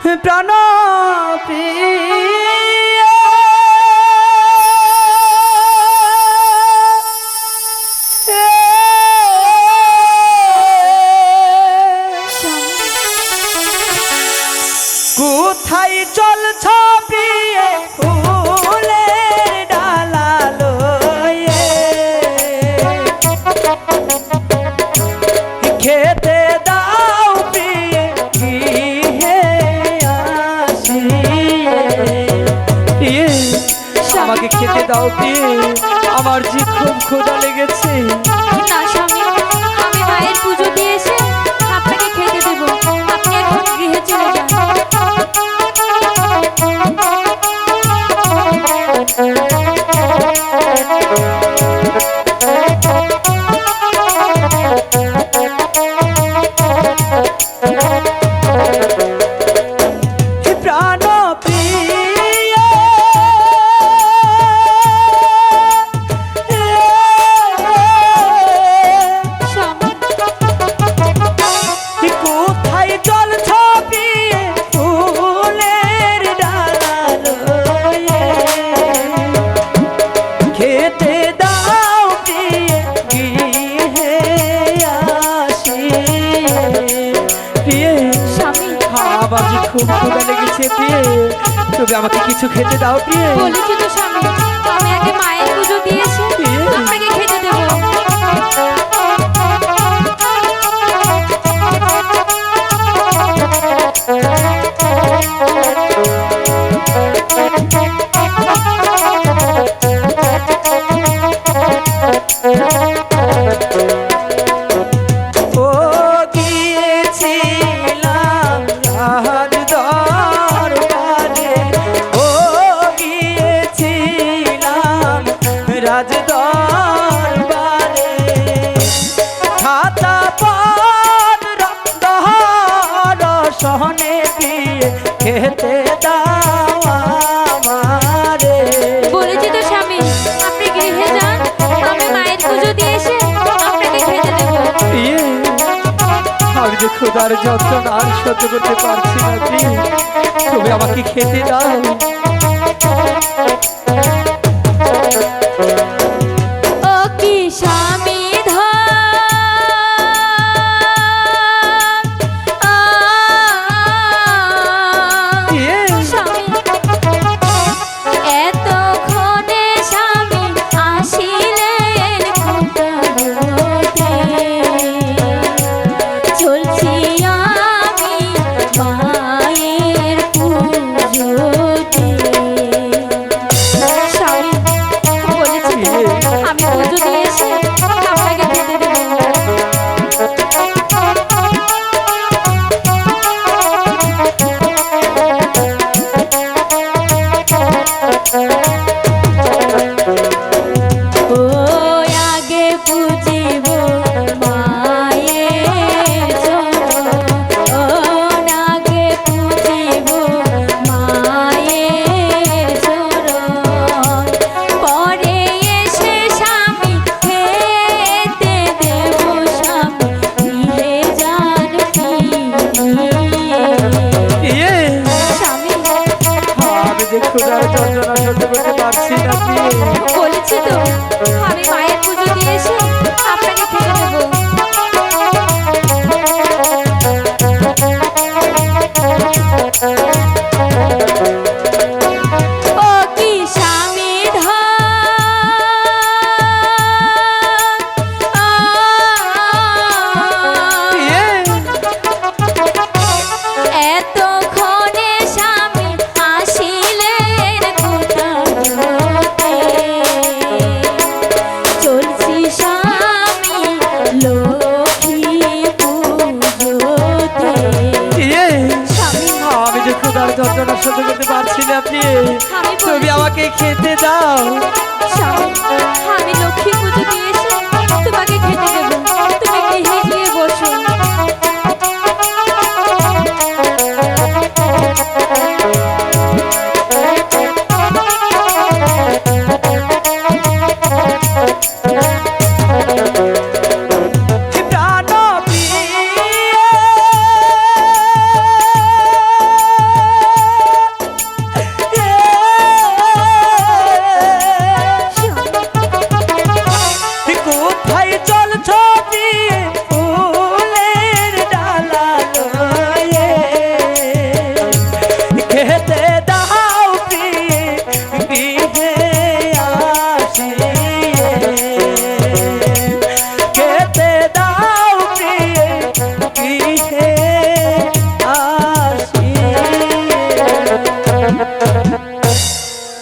প্রাণ প্রিয় কোথায় চলছ প্রিয় ফুলের ডালা লয়ে খেতে দাও প্রিয় গৃহে আসিয়ে আমাকে খেতে দাও প্রিয় আমার যে খুব ক্ষুধা লেগেছে। না স্বামী, আমি মায়ের পুজো দিয়ে এসে আপনাকে খেতে দেব। আপনি এখন গৃহে চলে যান। প্রাণ প্রিয় স্বামী, কোথায় জল ছপিয়ে ফুলের ডালা লয়ে খেতে দাও প্রিয়ে গৃহে আসিয়ে প্রিয়ে স্বামী, আমার যে খুব ক্ষুধা লেগেছে প্রিয়ে তুমি আমাকে কিছু খেতে দাও প্রিয়ে। বলেছি তো স্বামী, আমি আগে মায়ের পুজো দিয়ে এসে আপনাকে খেতে দেব। ও গিয়েছিলাম রাজ দরবারে, ও গিয়েছিলাম রাজ দরবারে খাতা পত্র দর্শনে দিয়ে খেতে দাও আমারে। বলেছি তো স্বামী, আপনি গৃহে যান, আমি মায়ের পুজো দিয়ে এসে আপনাকে খেতে দেব। প্রিয়ে আমি যে ক্ষুধার যন্ত্রণা আর সহ্য করতে পারছি না প্রিয়ে তুমি আমাকে খেতে দাও। ও কি স্বামী প্রিয়ে স্বামী, এতক্ষণে স্বামী আসিলেন কোথা হতে? চলছি আমি মায়ের পুজোতে। স্বামী, বলেছি তো, আমি পুজো দিয়ে এসে আপনাকে খেতে দেব। ও আগে পুজিব মায়ের চরণ, ও আগে পুজিব মায়ের চরণ, পরে এসে স্বামী খেতে দেব স্বামী গৃহে যান ফিরিয়ে। প্রিয়ে স্বামী, আমি যে ক্ষুধার যন্ত্রণা সহ্য করতে পারছি না প্রিয়ে বলেছি তো, আমি মায়ের পুজো দিয়ে এসে আপনাকে খেতে দেবো। ও কি স্বামী প্রিয়ে এতক্ষণে স্বামী আসিলেন কোথা হতে? চলছি স্বামী লক্ষ্মী পুজোতে। প্রিয়ে স্বামী, আমি যে ক্ষুধার যন্ত্রণা সহ্য করতে পারছি না প্রিয়ে আমি তুমি বলছি- আমাকে খেতে দাও। স্বামী, আমি লক্ষ্মী পুজো দিয়ে এসে তোমাকে খেতে